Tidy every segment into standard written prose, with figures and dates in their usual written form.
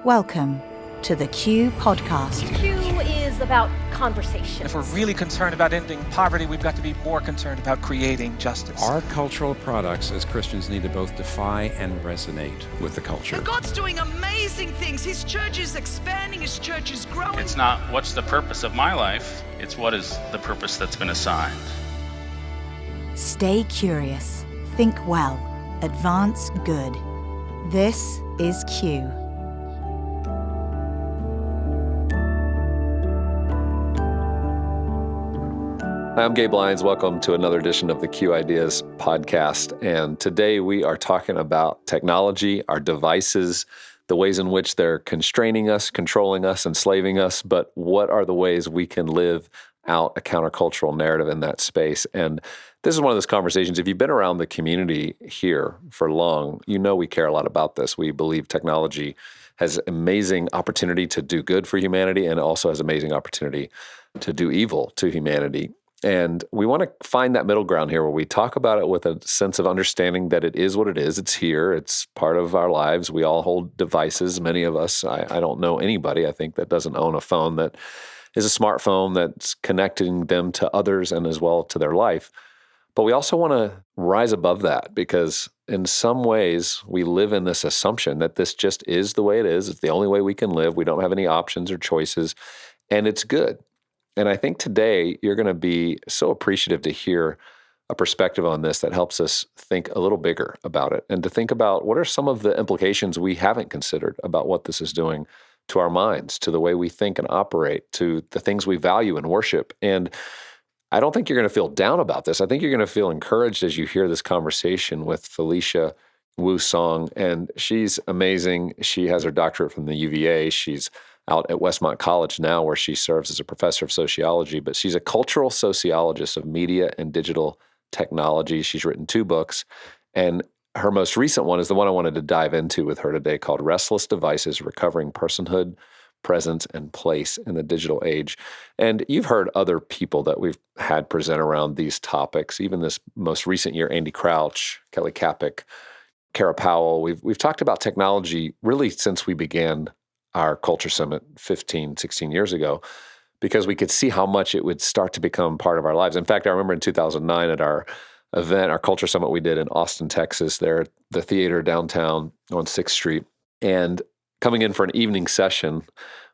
Welcome to the Q Podcast. Q is about conversation. If we're really concerned about ending poverty, we've got to be more concerned about creating justice. Our cultural products as Christians need to both defy and resonate with the culture. And God's doing amazing things. His church is expanding, his church is growing. It's not what's the purpose of my life, it's what is the purpose that's been assigned. Stay curious, think well, advance good. This is Q. Hi, I'm Gabe Lyons. Welcome to another edition of the Q Ideas podcast. And today we are talking about technology, our devices, the ways in which they're constraining us, controlling us, enslaving us. But what are the ways we can live out a countercultural narrative in that space? And this is one of those conversations. If you've been around the community here for long, you know we care a lot about this. We believe technology has amazing opportunity to do good for humanity and also has amazing opportunity to do evil to humanity. And we want to find that middle ground here where we talk about it with a sense of understanding that it is what it is. It's here. It's part of our lives. We all hold devices. Many of us, I don't know anybody, I think, that doesn't own a phone that is a smartphone that's connecting them to others and as well to their life. But we also want to rise above that because in some ways we live in this assumption that this just is the way it is. It's the only way we can live. We don't have any options or choices, and it's good. And I think today you're going to be so appreciative to hear a perspective on this that helps us think a little bigger about it and to think about what are some of the implications we haven't considered about what this is doing to our minds, to the way we think and operate, to the things we value and worship. And I don't think you're going to feel down about this. I think you're going to feel encouraged as you hear this conversation with Felicia Wu Song. And she's amazing. She has her doctorate from the UVA. She's out at Westmont College now where she serves as a professor of sociology, but she's a cultural sociologist of media and digital technology. She's written 2 books, and her most recent one is the one I wanted to dive into with her today called Restless Devices, Recovering Personhood, Presence, and Place in the Digital Age. And you've heard other people that we've had present around these topics, even this most recent year, Andy Crouch, Kelly Kapic, Kara Powell. We've talked about technology really since we began our Culture Summit 15, 16 years ago, because we could see how much it would start to become part of our lives. In fact, I remember in 2009 at our event, our Culture Summit we did in Austin, Texas, there at the theater downtown on 6th Street. And coming in for an evening session,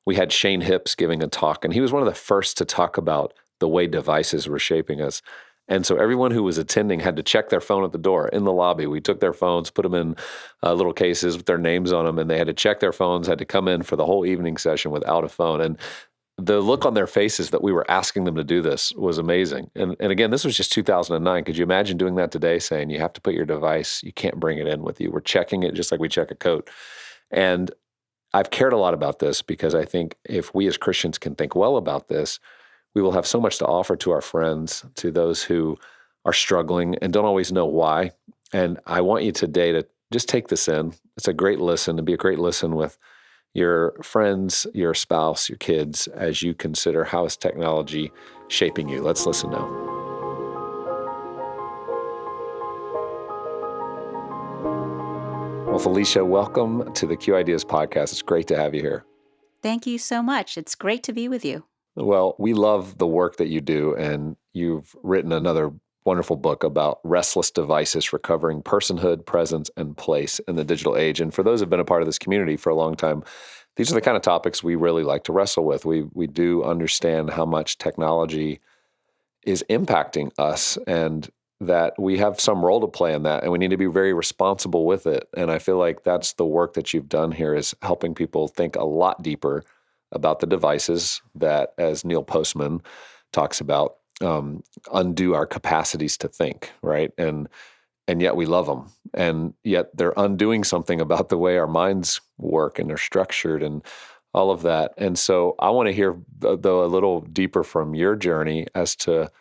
we had Shane Hips giving a talk, and he was one of the first to talk about the way devices were shaping us. And so everyone who was attending had to check their phone at the door in the lobby. We took their phones, put them in little cases with their names on them, and they had to check their phones, had to come in for the whole evening session without a phone. And the look on their faces that we were asking them to do this was amazing. And again, this was just 2009. Could you imagine doing that today, saying you have to put your device, you can't bring it in with you. We're checking it just like we check a coat. And I've cared a lot about this because I think if we as Christians can think well about this, we will have so much to offer to our friends, to those who are struggling and don't always know why. And I want you today to just take this in. It's a great listen, to be a great listen with your friends, your spouse, your kids, as you consider how is technology shaping you. Let's listen now. Well, Felicia, welcome to the Q Ideas podcast. It's great to have you here. Thank you so much. It's great to be with you. Well, we love the work that you do, and you've written another wonderful book about restless devices, recovering personhood, presence, and place in the digital age. And for those who have been a part of this community for a long time, these are the kind of topics we really like to wrestle with. We do understand how much technology is impacting us and that we have some role to play in that, and we need to be very responsible with it. And I feel like that's the work that you've done here, is helping people think a lot deeper about the devices that, as Neil Postman talks about, undo our capacities to think, right? And yet we love them. And yet they're undoing something about the way our minds work and are structured and all of that. And so I want to hear, though, a little deeper from your journey as to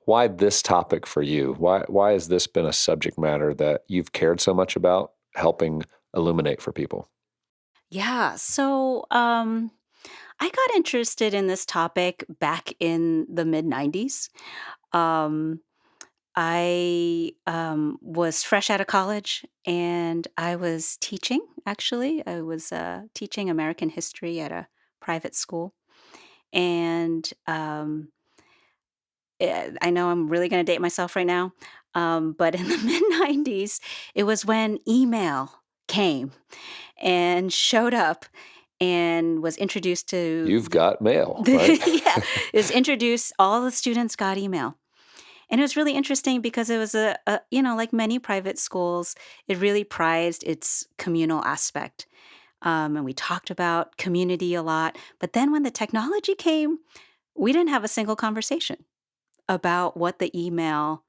why this topic for you. Why has this been a subject matter that you've cared so much about helping illuminate for people? Yeah. So I got interested in this topic back in the mid 90s. Um, I was fresh out of college and I was teaching, actually. I was teaching American history at a private school. And I know I'm really going to date myself right now, but in the mid 90s, it was when email came and showed up and was introduced to You've got mail, right? yeah, it was introduced. All the students got email. And it was really interesting because it was like many private schools, it really prized its communal aspect. And we talked about community a lot. But then when the technology came, we didn't have a single conversation about what the email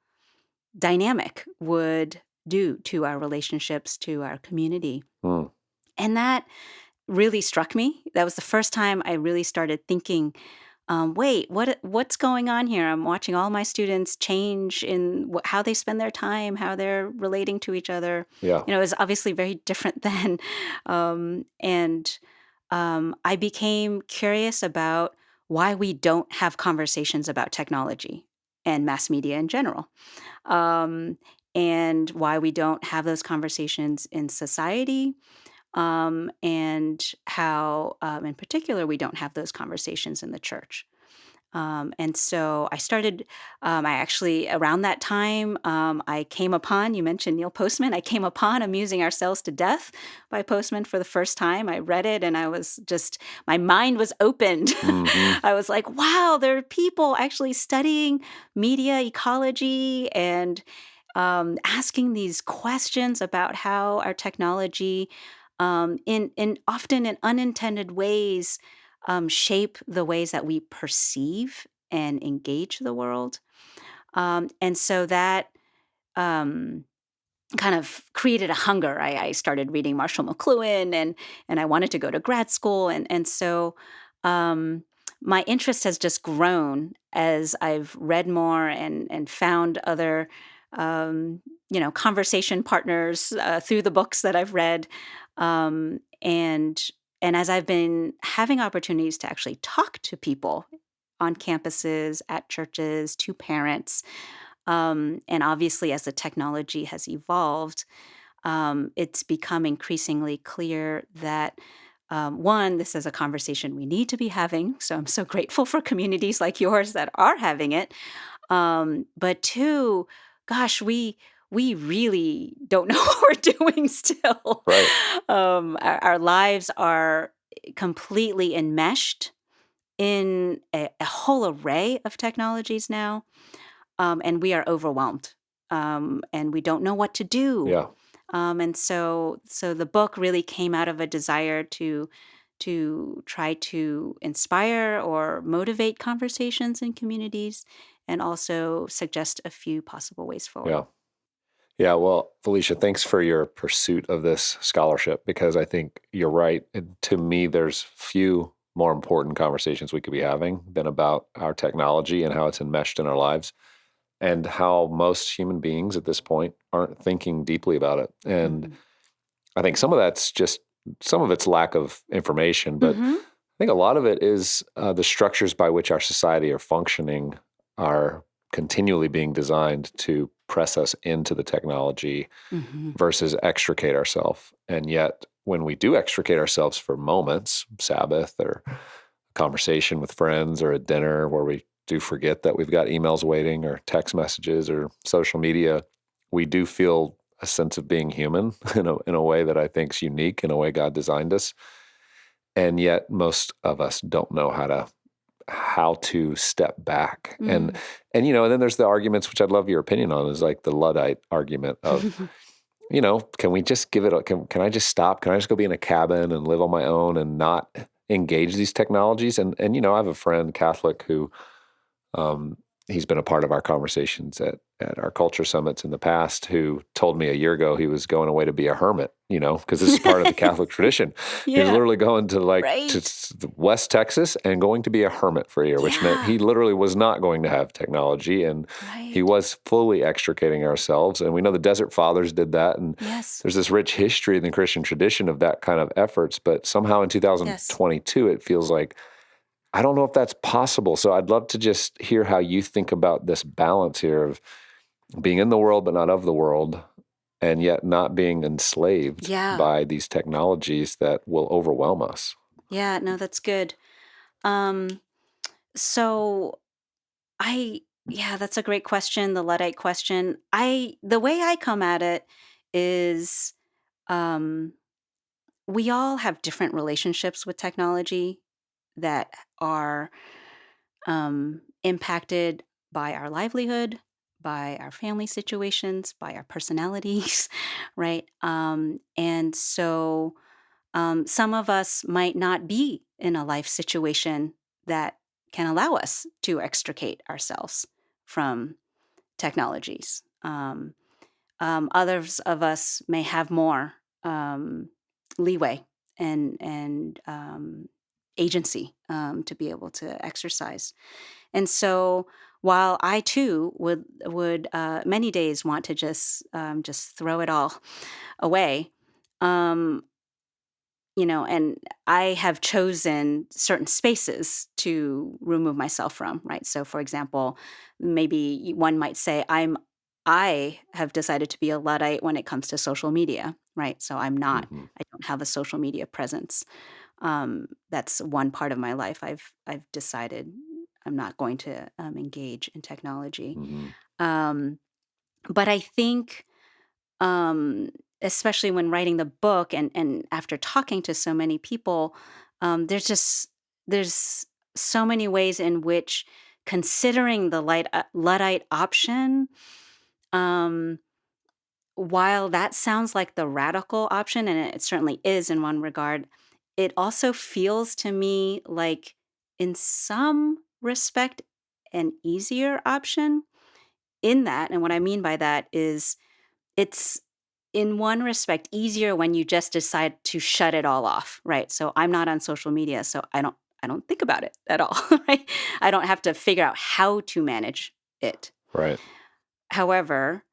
dynamic would do to our relationships, to our community. Hmm. And that really struck me. That was the first time I really started thinking, wait, what's going on here? I'm watching all my students change in how they spend their time, how they're relating to each other. Yeah. It's obviously very different then. And I became curious about why we don't have conversations about technology and mass media in general. And why we don't have those conversations in society, and how, in particular, we don't have those conversations in the church. And so I actually, around that time, I came upon, you mentioned Neil Postman, I came upon Amusing Ourselves to Death by Postman for the first time. I read it and my mind was opened. Mm-hmm. I was like, wow, there are people actually studying media ecology and asking these questions about how our technology, in often in unintended ways, shape the ways that we perceive and engage the world. And so that um, kind of created a hunger. I started reading Marshall McLuhan, and I wanted to go to grad school. And so my interest has just grown as I've read more and found other conversation partners through the books that I've read. And as I've been having opportunities to actually talk to people on campuses, at churches, to parents, and obviously as the technology has evolved, it's become increasingly clear that one, this is a conversation we need to be having. So I'm so grateful for communities like yours that are having it. But two, gosh, we really don't know what we're doing still. Right. Our lives are completely enmeshed in a whole array of technologies now, and we are overwhelmed, and we don't know what to do. Yeah. And so the book really came out of a desire to try to inspire or motivate conversations in communities, and also suggest a few possible ways forward. Yeah. Yeah. Well, Felicia, thanks for your pursuit of this scholarship, because I think you're right. And to me, there's few more important conversations we could be having than about our technology and how it's enmeshed in our lives, and how most human beings at this point aren't thinking deeply about it. And Mhm. I think some of it's lack of information, but Mhm. I think a lot of it is the structures by which our society are functioning are continually being designed to press us into the technology Mhm. versus extricate ourselves. And yet, when we do extricate ourselves for moments, Sabbath or conversation with friends or a dinner where we do forget that we've got emails waiting or text messages or social media, we do feel a sense of being human in a way that I think is unique, in a way God designed us. And yet most of us don't know how to step back. Mm. And then there's the arguments, which I'd love your opinion on, is like the Luddite argument of, can we just can I just stop? Can I just go be in a cabin and live on my own and not engage these technologies? And I have a friend, Catholic, who he's been a part of our conversations at our culture summits in the past, who told me a year ago he was going away to be a hermit, because this is part of the Catholic tradition. He was Yeah. literally going to Right. to West Texas and going to be a hermit for a year, which meant Yeah. he literally was not going to have technology, and he Right. was fully extricating ourselves. And we know the Desert Fathers did that, and Yes. there's this rich history in the Christian tradition of that kind of efforts. But somehow in 2022, it feels like, I don't know if that's possible. So I'd love to just hear how you think about this balance here of, being in the world but not of the world, and yet not being enslaved Yeah. by these technologies that will overwhelm us. Yeah, no, that's good. So that's a great question, the Luddite question. The way I come at it is, um, we all have different relationships with technology that are impacted by our livelihood, by our family situations, by our personalities, right? And so some of us might not be in a life situation that can allow us to extricate ourselves from technologies. Others of us may have more leeway and agency to be able to exercise. And so, while I too would many days want to just throw it all away, um, and I have chosen certain spaces to remove myself from, right? So, for example, maybe one might say I have decided to be a Luddite when it comes to social media, right? So I don't have a social media presence. That's one part of my life. I've decided I'm not going to engage in technology. Um, but I think, um, especially when writing the book and after talking to so many people, there's so many ways in which considering the Luddite option, um, while that sounds like the radical option, and it certainly is in one regard, it also feels to me like, in some respect, an easier option in that. And what I mean by that is it's in one respect easier when you just decide to shut it all off, right? So I'm not on social media, so I don't think about it at all, right? I don't have to figure out how to manage it. Right. However,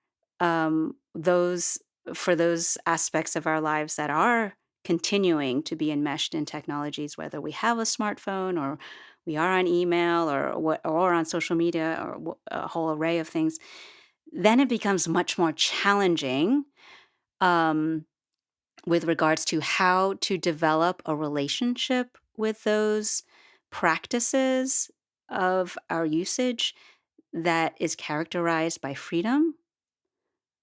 those for those aspects of our lives that are continuing to be enmeshed in technologies, whether we have a smartphone or we are on email or on social media or a whole array of things, then it becomes much more challenging um, with regards to how to develop a relationship with those practices of our usage that is characterized by freedom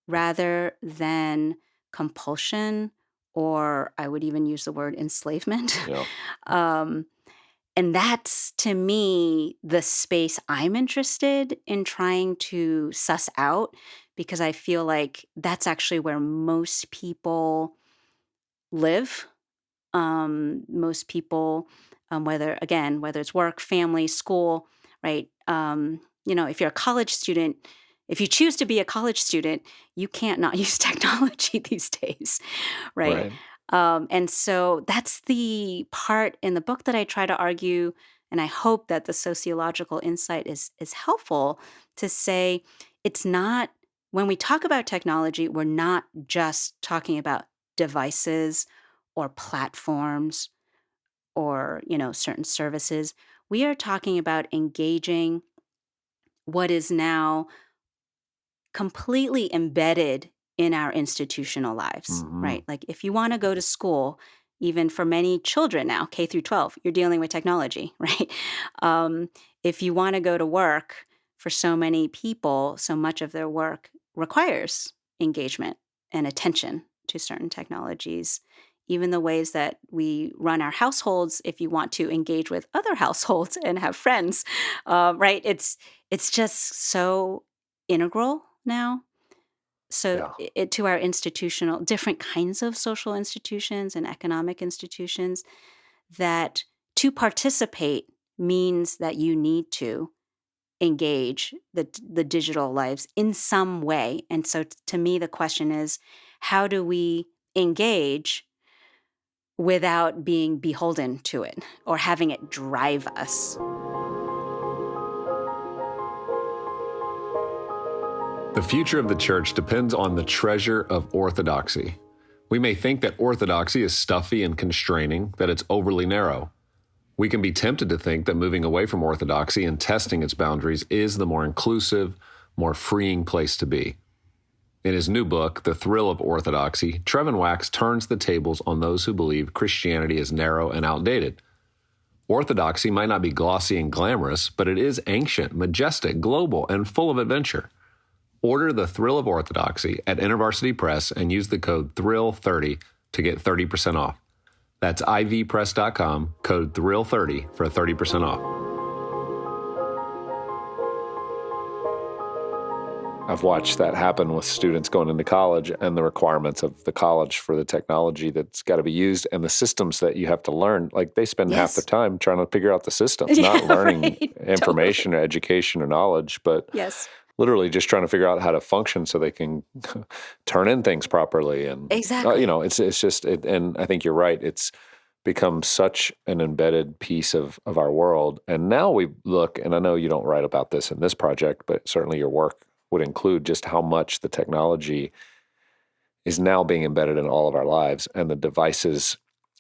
rather than compulsion, or I would even use the word enslavement. Yeah. um, and that's, to me, the space I'm interested in trying to suss out, because I feel like that's actually where most people live. Most people, whether it's work, family, school, right? If you're a college student, if you choose to be a college student, you can't not use technology these days, right? Right. And so that's the part in the book that I try to argue, and I hope that the sociological insight is helpful to say it's not, when we talk about technology, we're not just talking about devices or platforms or, certain services. We are talking about engaging what is now completely embedded in our institutional lives, right? Like if you want to go to school, even for many children now, K through 12, you're dealing with technology, right? If you want to go to work, for so many people, so much of their work requires engagement and attention to certain technologies. Even the ways that we run our households, if you want to engage with other households and have friends, right? It's just so integral now. So Yeah. to our institutional, different kinds of social institutions and economic institutions, that to participate means that you need to engage the digital lives in some way. And so to me, the question is, how do we engage without being beholden to it or having it drive us? The future of the church depends on the treasure of orthodoxy. We may think that orthodoxy is stuffy and constraining, that it's overly narrow. We can be tempted to think that moving away from orthodoxy and testing its boundaries is the more inclusive, more freeing place to be. In his new book, The Thrill of Orthodoxy, Trevin Wax turns the tables on those who believe Christianity is narrow and outdated. Orthodoxy might not be glossy and glamorous, but it is ancient, majestic, global, and full of adventure. Order The Thrill of Orthodoxy at InterVarsity Press and use the code THRILL30 to get 30% off. That's ivpress.com, code THRILL30 for 30% off. I've watched that happen with students going into college and the requirements of the college for the technology that's got to be used and the systems that you have to learn. Like they spend half their time trying to figure out the systems, not learning information or education or knowledge, but literally just trying to figure out how to function so they can turn in things properly. And it's just, and I think you're right. It's become such an embedded piece of our world. And now we look, and I know you don't write about this in this project, but certainly your work would include just how much the technology is now being embedded in all of our lives. And the devices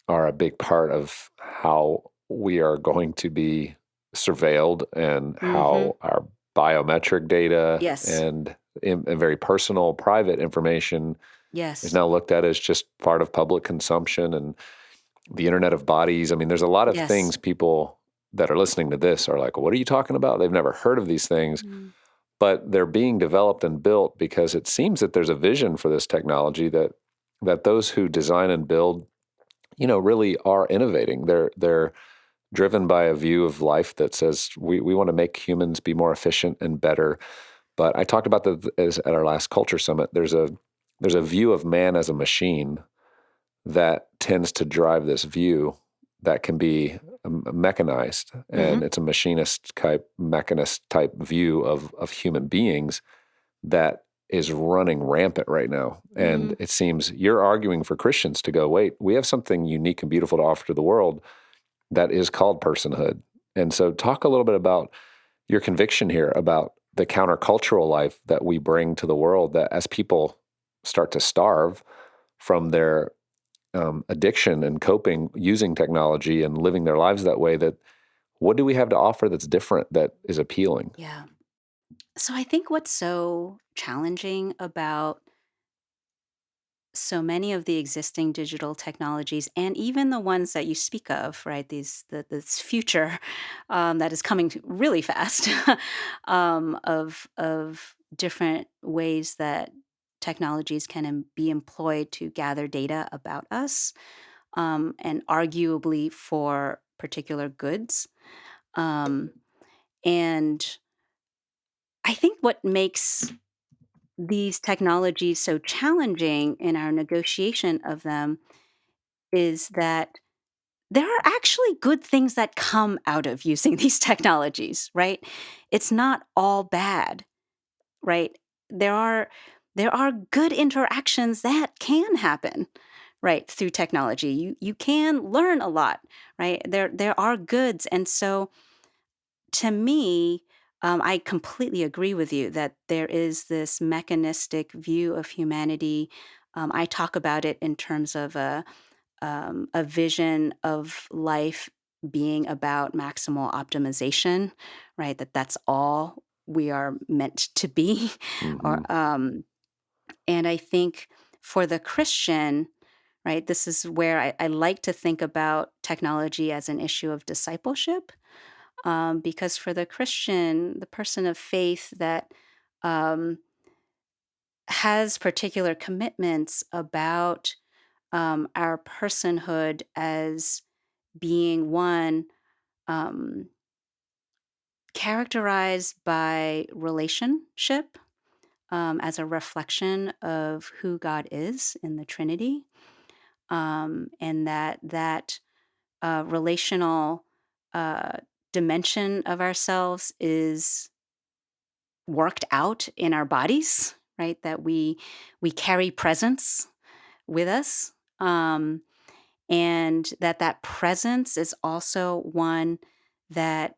are a big part of how we are going to be surveilled and how our biometric data and very personal, private information is now looked at as just part of public consumption and the Internet of Bodies. I mean, there's a lot of things people that are listening to this are like, what are you talking about? They've never heard of these things. But they're being developed and built because it seems that there's a vision for this technology that those who design and build, really are innovating. They're driven by a view of life that says we want to make humans be more efficient and better. But I talked about that at our last Culture Summit. There's a view of man as a machine that tends to drive this view that can be mechanized, and it's a mechanist type view of human beings that is running rampant right now. And it seems you're arguing for Christians to go, wait, we have something unique and beautiful to offer to the world that is called personhood. And so talk a little bit about your conviction here about the countercultural life that we bring to the world, that as people start to starve from their addiction and coping using technology and living their lives that way, that what do we have to offer that's different, that is appealing? Yeah. So I think what's so challenging about so many of the existing digital technologies, and even the ones that you speak of, right? This future that is coming really fast, of different ways that technologies can be employed to gather data about us, and arguably for particular goods. Um, and I think what makes these technologies so challenging in our negotiation of them is that there are actually good things that come out of using these technologies, right? It's not all bad, right? There are good interactions that can happen, right, through technology. You can learn a lot, right? There are goods, and so to me, I completely agree with you that there is this mechanistic view of humanity. I talk about it in terms of a vision of life being about maximal optimization, right? That's all we are meant to be. Or, and I think for the Christian, right, this is where I like to think about technology as an issue of discipleship, because for the Christian, the person of faith that um, has particular commitments about our personhood as being one um, characterized by relationship, as a reflection of who God is in the Trinity, and that relational uh, dimension of ourselves is worked out in our bodies, right? That we carry presence with us, and that presence is also one that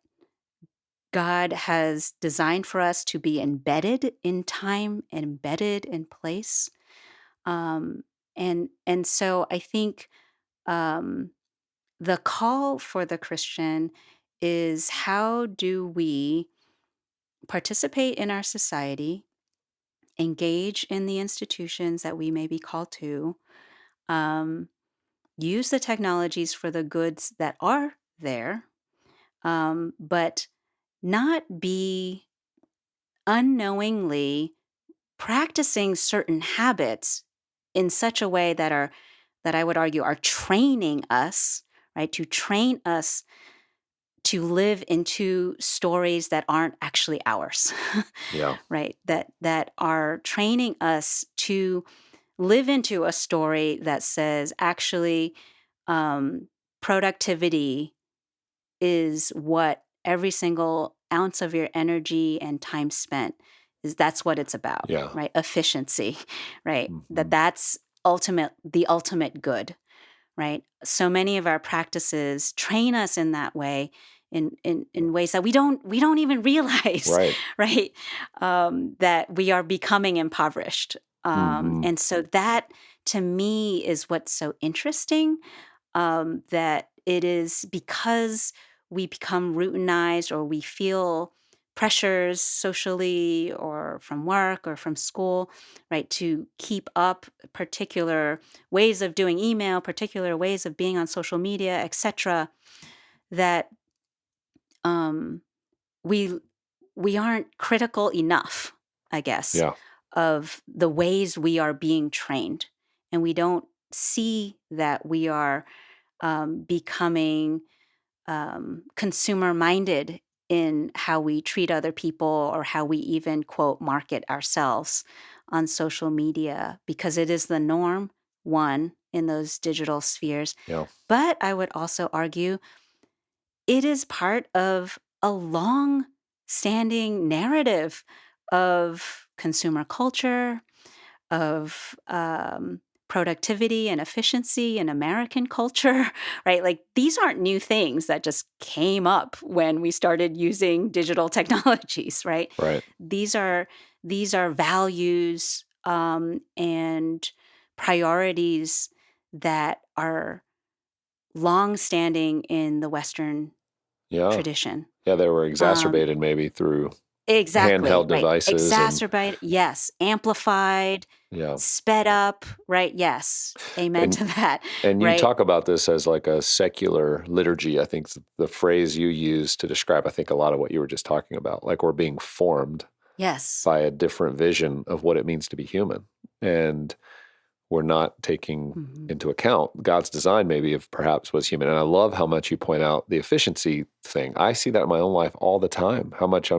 God has designed for us to be embedded in time, embedded in place. Um, and so I think um, the call for the Christian is, how do we participate in our society, engage in the institutions that we may be called to, um, use the technologies for the goods that are there, but not be unknowingly practicing certain habits in such a way that I would argue are training us, right? To train us to live into stories that aren't actually ours, Yeah. right? That are training us to live into a story that says actually um, productivity is what every single ounce of your energy and time spent is. That's what it's about, Yeah. right? Efficiency, right? Mhm. That's the ultimate good, right? So many of our practices train us in that way, in ways that we don't even realize, Right. right? That we are becoming impoverished, Mhm. and so that to me is what's so interesting. That it is because we become routinized or we feel pressures socially or from work or from school, right, to keep up particular ways of doing email, particular ways of being on social media, etc., that um, we we aren't critical enough, I guess, Yeah. of the ways we are being trained, and we don't see that we are becoming consumer minded in how we treat other people or how we even quote market ourselves on social media because it is the norm, one, in those digital spheres. Yeah. But I would also argue it is part of a long standing narrative of consumer culture, of productivity and efficiency in American culture, right? Like these aren't new things that just came up when we started using digital technologies, right? Right. These are values and priorities that are long standing in the Western Yeah. tradition. Yeah, they were Um, exacerbated maybe through Exactly, handheld right. devices and Exacerbate, yes. Amplified, yeah. sped up, right? Yes. Amen And to that, and you right? talk about this as like a secular liturgy. I think the phrase you use to describe, I think a lot of what you were just talking about, like we're being formed Yes. by a different vision of what it means to be human. And we're not taking Mhm. into account God's design maybe of perhaps was human. And I love how much you point out the efficiency thing. I see that in my own life all the time, how much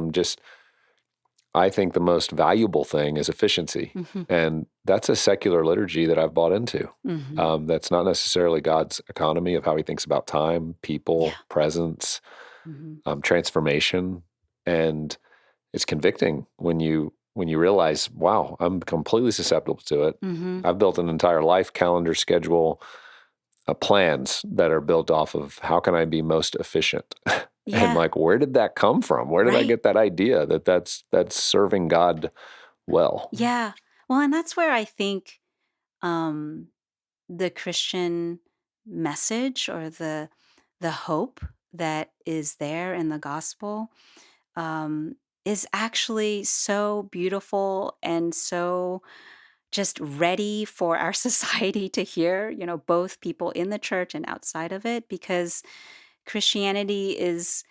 I think the most valuable thing is efficiency. Mhm. And that's a secular liturgy that I've bought into. Mhm. That's not necessarily God's economy of how he thinks about time, Yeah. people, presence, Mhm. transformation. And it's convicting when you realize, wow, I'm completely susceptible to it. Mhm. I've built an entire life calendar schedule, plans that are built off of how can I be most efficient. And Yeah. like, where did that come from? Where did I Right. get that idea that that's serving God well? Yeah. Well, and that's where I think um, the Christian message or the hope that is there in the gospel is actually so beautiful and so just ready for our society to hear, both people in the church and outside of it, because Christianity is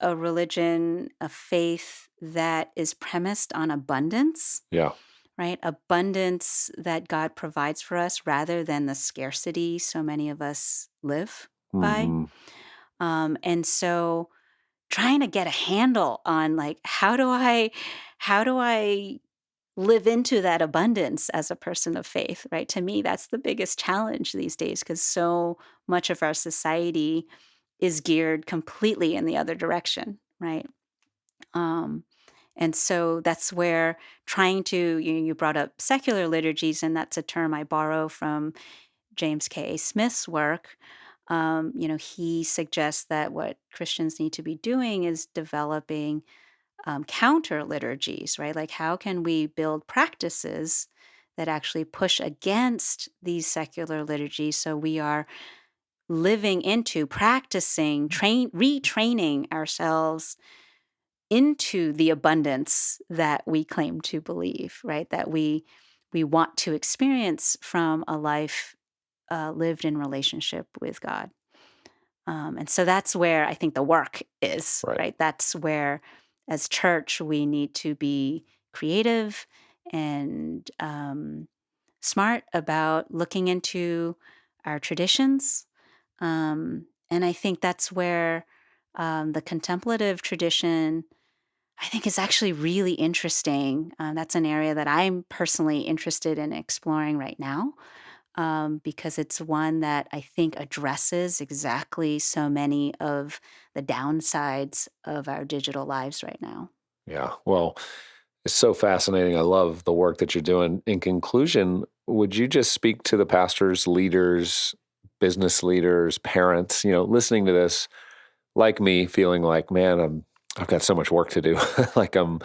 a religion, a faith that is premised on abundance, Yeah. right? Abundance that God provides for us rather than the scarcity so many of us live by. Hmm. And so trying to get a handle on like how do I live into that abundance as a person of faith, right? To me, that's the biggest challenge these days because so much of our society is geared completely in the other direction, right? Um, and so that's where trying to, you brought up secular liturgies, and that's a term I borrow from James K. A. Smith's work. He suggests that what Christians need to be doing is developing counter liturgies, right? Like, how can we build practices that actually push against these secular liturgies so we are living into, practicing, retraining ourselves into the abundance that we claim to believe, right? That we want to experience from a life lived in relationship with God. And so that's where I think the work is, Right. right? That's where, as church, we need to be creative and smart about looking into our traditions. And I think that's where the contemplative tradition, I think, is actually really interesting. That's an area that I'm personally interested in exploring right now, because it's one that I think addresses exactly so many of the downsides of our digital lives right now. Yeah. Well, it's so fascinating. I love the work that you're doing. In conclusion, would you just speak to the pastors, leaders, business leaders, parents, listening to this, like me, feeling like, man, I've got so much work to do. Like I'm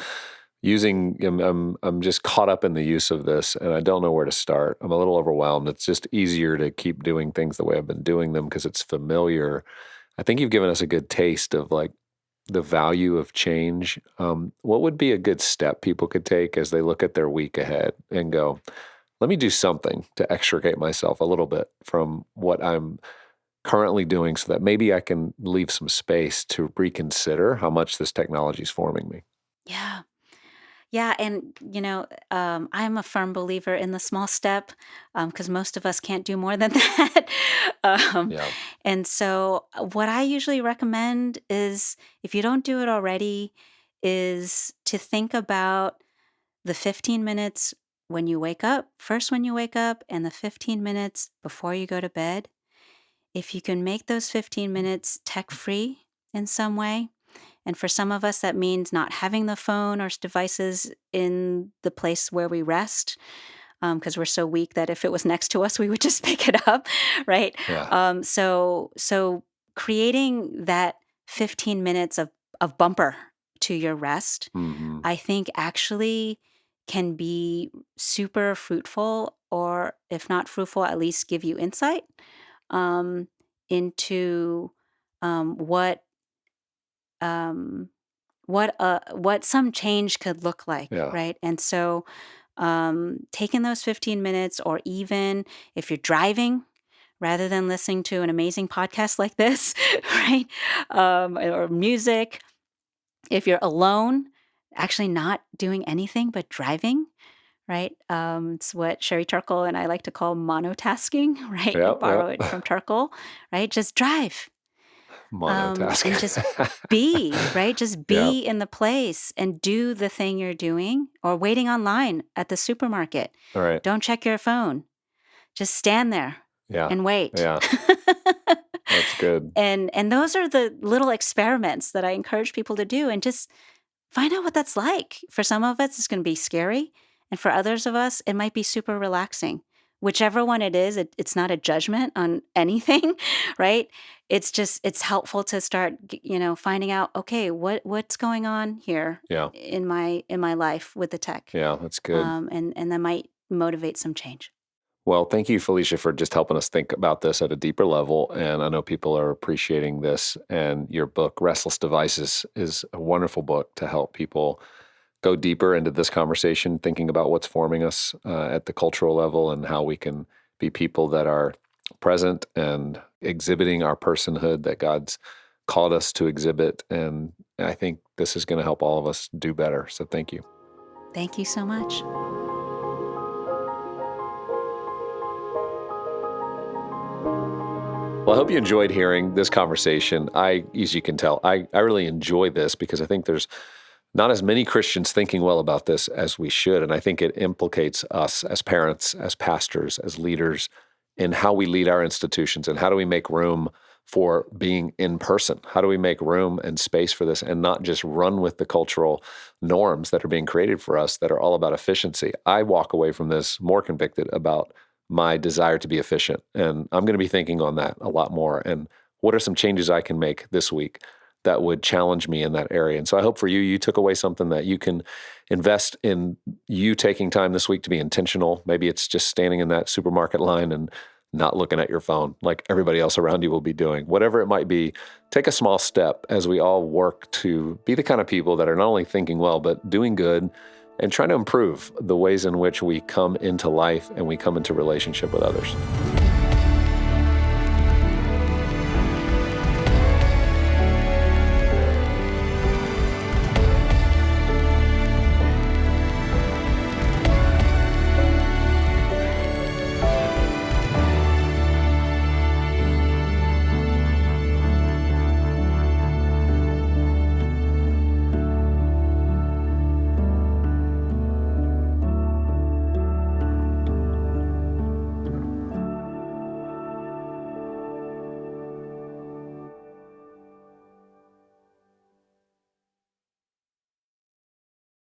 just caught up in the use of this and I don't know where to start. I'm a little overwhelmed. It's just easier to keep doing things the way I've been doing them because it's familiar. I think you've given us a good taste of like the value of change. What would be a good step people could take as they look at their week ahead and go, let me do something to extricate myself a little bit from what I'm currently doing so that maybe I can leave some space to reconsider how much this technology is forming me. Yeah. Yeah, and I'm a firm believer in the small step, because most of us can't do more than that. um, Yeah. and so, what I usually recommend is, if you don't do it already, is to think about the 15 minutes when you wake up, first when you wake up, and the 15 minutes before you go to bed. If you can make those 15 minutes tech free in some way, and for some of us, that means not having the phone or devices in the place where we rest, because we're so weak that if it was next to us, we would just pick it up, right? Yeah. So creating that 15 minutes of bumper to your rest, Hmm. I think actually can be super fruitful, or if not fruitful, at least give you insight um, into what um, what some change could look like, Yeah. right? And so, taking those 15 minutes, or even if you're driving, rather than listening to an amazing podcast like this, right, or music, if you're alone, actually not doing anything but driving. Right. It's what Sherry Turkle and I like to call monotasking, right? I Yep. borrow it Yep. from Turkle, right? Just drive, Monotask. and just be, right? Just Yeah. be in the place and do the thing you're doing, or waiting online at the supermarket. All right. Don't check your phone. Just stand there Yeah. and wait. Yeah. That's good. And those are the little experiments that I encourage people to do, and just find out what that's like. For some of us, it's going to be scary. And for others of us, it might be super relaxing. Whichever one it is, it's not a judgment on anything, right? It's helpful to start, finding out, okay, what's going on here Yeah. in my life with the tech, Yeah. That's good. and that might motivate some change. Well, thank you, Felicia, for just helping us think about this at a deeper level. And I know people are appreciating this. And your book, Restless Devices, is a wonderful book to help people go deeper into this conversation, thinking about what's forming us at the cultural level and how we can be people that are present and exhibiting our personhood that God's called us to exhibit. And I think this is going to help all of us do better. So thank you. Thank you so much. Well, I hope you enjoyed hearing this conversation. As you can tell, I really enjoy this because I think there's not as many Christians thinking well about this as we should. And I think it implicates us as parents, as pastors, as leaders in how we lead our institutions and how do we make room for being in person? How do we make room and space for this and not just run with the cultural norms that are being created for us that are all about efficiency? I walk away from this more convicted about my desire to be efficient. And I'm going to be thinking on that a lot more. And what are some changes I can make this week that would challenge me in that area? And so I hope for you took away something that you can invest in, you taking time this week to be intentional. Maybe it's just standing in that supermarket line and not looking at your phone like everybody else around you will be doing. Whatever it might be, take a small step as we all work to be the kind of people that are not only thinking well, but doing good and trying to improve the ways in which we come into life and we come into relationship with others.